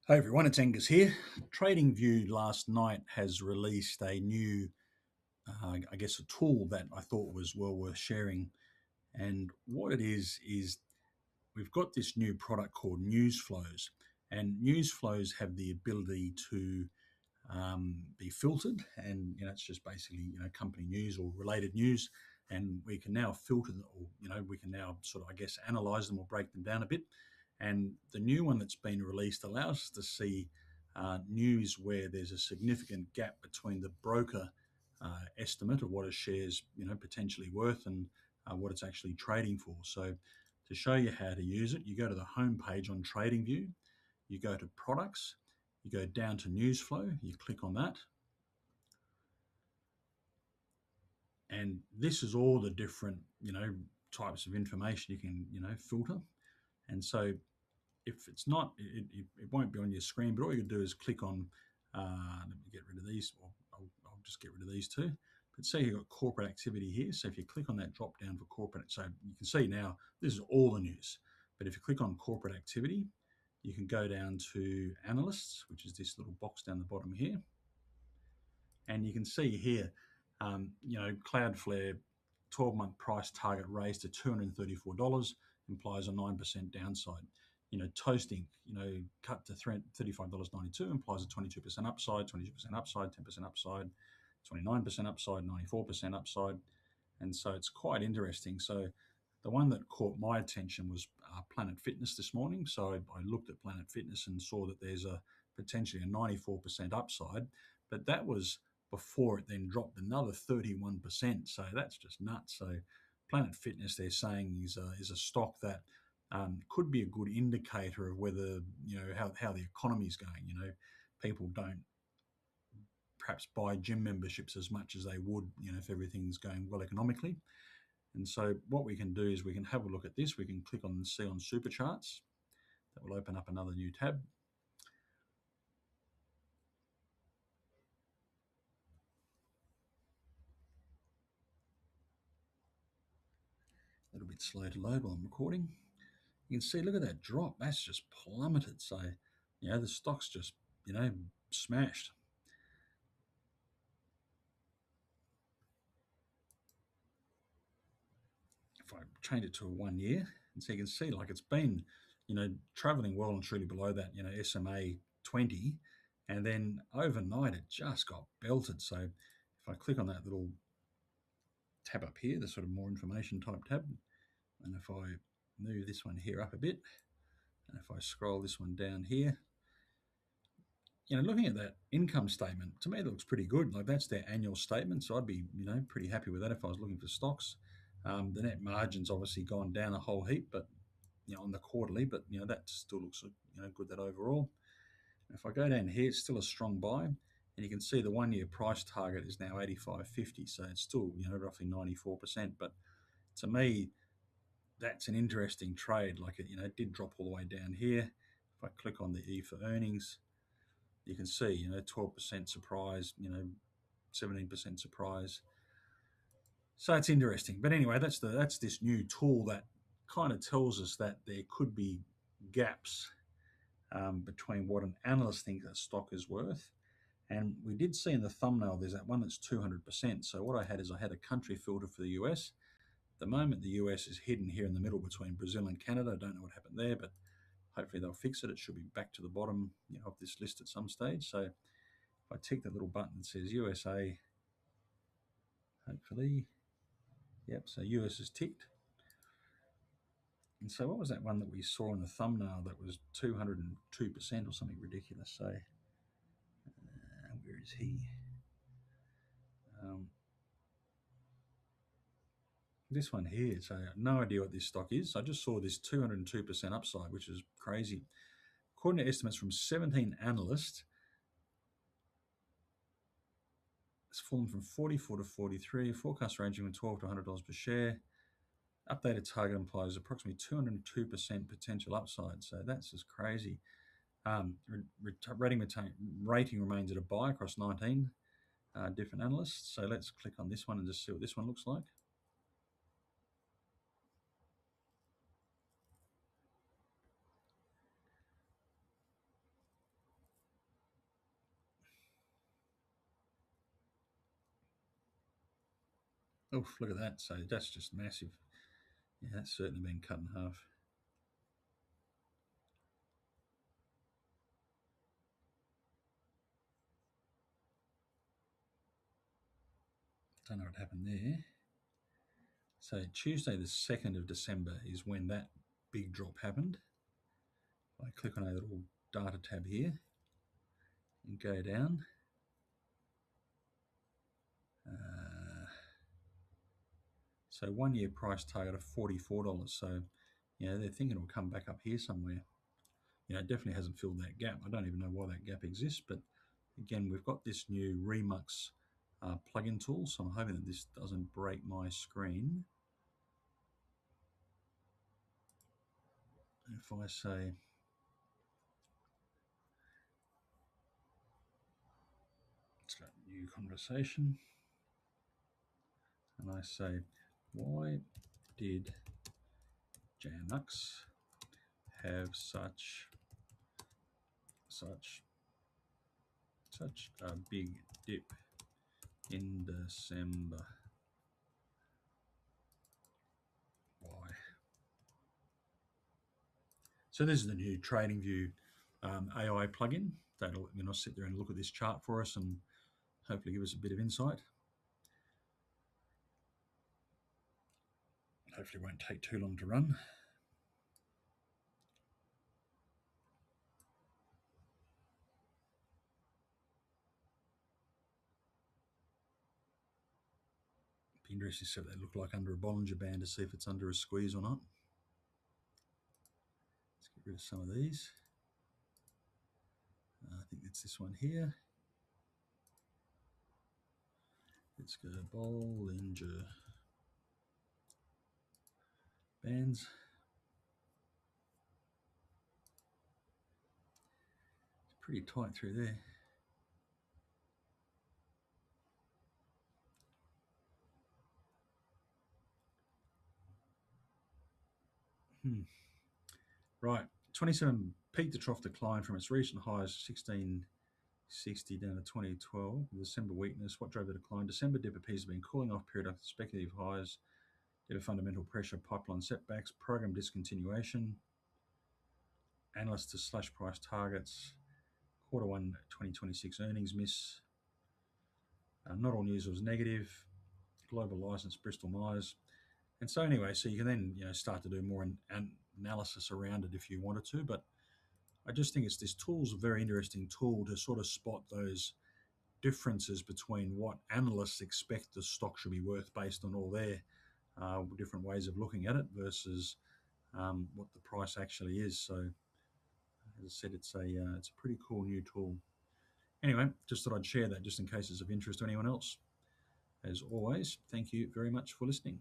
Hey everyone, it's Angus here. TradingView last night has released a new, a tool that I thought was well worth sharing. And what it is we've got this new product called News Flows, and News Flows have the ability to be filtered, and it's just basically company news or related news, and we can now filter them, or we can now sort of analyze them or break them down a bit. And the new one that's been released allows us to see news where there's a significant gap between the broker estimate of what a share's potentially worth and what it's actually trading for. So to show you how to use it, you go to the home page on TradingView, you go to products, you go down to News Flow, you click on that, and this is all the different types of information you can filter. And so if it's not, it won't be on your screen, but all you do is click on, let me get rid of these, or I'll just get rid of these two. But say you've got corporate activity here. So if you click on that drop down for corporate, so you can see now this is all the news. But if you click on corporate activity, you can go down to Analysts, which is this little box down the bottom here. And you can see here, Cloudflare 12-month price target raised to $234 implies a 9% downside. Toasting, cut to $35.92 implies a 22% upside, 22% upside, 10% upside, 29% upside, 94% upside. And so it's quite interesting. So the one that caught my attention was Planet Fitness this morning. So I looked at Planet Fitness and saw that there's a potentially a 94% upside, but that was before it then dropped another 31%. So that's just nuts. So Planet Fitness, they're saying, is a stock that could be a good indicator of whether how the economy is going. People don't perhaps buy gym memberships as much as they would if everything's going well economically. And so what we can do is we can have a look at this. We can click on see on Supercharts. That will open up another new tab. A little bit slow to load while I'm recording. You can see, look at that drop. That's just plummeted. So, the stock's just, smashed. If I change it to a 1 year, and so you can see like it's been, traveling well and truly below that, SMA 20, and then overnight it just got belted. So if I click on that little tab up here, the sort of more information type tab, and if I move this one here up a bit, and if I scroll this one down here, looking at that income statement, to me it looks pretty good. Like that's their annual statement, so I'd be, pretty happy with that if I was looking for stocks. The net margin's obviously gone down a whole heap, but on the quarterly, but that still looks good that overall. And if I go down here, it's still a strong buy, and you can see the 1 year price target is now 85.50, so it's still roughly 94%. But to me, that's an interesting trade. Like it did drop all the way down here. If I click on the E for earnings, you can see 12% surprise, 17% surprise. So it's interesting. But anyway, that's this new tool that kind of tells us that there could be gaps between what an analyst thinks a stock is worth. And we did see in the thumbnail there's that one that's 200%. So what I had is I had a country filter for the US. At the moment, the US is hidden here in the middle between Brazil and Canada. I don't know what happened there, but hopefully they'll fix it. It should be back to the bottom of this list at some stage. So if I tick that little button that says USA, hopefully, yep, so US is ticked. And so what was that one that we saw in the thumbnail that was 202% or something ridiculous? So where is he? This one here. So I have no idea what this stock is. I just saw this 202% upside, which is crazy. According to estimates from 17 analysts, it's fallen from 44 to 43. Forecast ranging from $12 to $100 per share. Updated target implies approximately 202% potential upside. So that's just crazy. Rating remains at a buy across 19 different analysts. So let's click on this one and just see what this one looks like. Oh, look at that. So that's just massive. Yeah, that's certainly been cut in half. Don't know what happened there. So Tuesday, the 2nd of December is when that big drop happened. I click on a little data tab here and go down. So 1 year price target of $44. So, they're thinking it'll come back up here somewhere. It definitely hasn't filled that gap. I don't even know why that gap exists, but again, we've got this new Remux plugin tool, so I'm hoping that this doesn't break my screen. If I say, let's go new conversation, and I say, why did Janux have such a big dip in December? Why? So this is the new TradingView AI plugin that'll sit there and look at this chart for us and hopefully give us a bit of insight. Hopefully it won't take too long to run. Be interesting to see what they look like under a Bollinger Band to see if it's under a squeeze or not. Let's get rid of some of these. I think it's this one here. Let's go Bollinger Bands. It's pretty tight through there. Right, 27 peak to trough decline from its recent highs 1660 down to 2012. December weakness. What drove the decline? December dip appears to have been cooling off period after speculative highs due to fundamental pressure, pipeline setbacks, program discontinuation, analysts to slash price targets, quarter one 2026 earnings miss. Not all news was negative. Global license, Bristol Myers. And so anyway, so you can then start to do more analysis around it if you wanted to. But I just think this tool's a very interesting tool to sort of spot those differences between what analysts expect the stock should be worth based on all their different ways of looking at it versus what the price actually is. So, as I said, it's a pretty cool new tool. Anyway, just thought I'd share that just in case it's of interest to anyone else. As always, thank you very much for listening.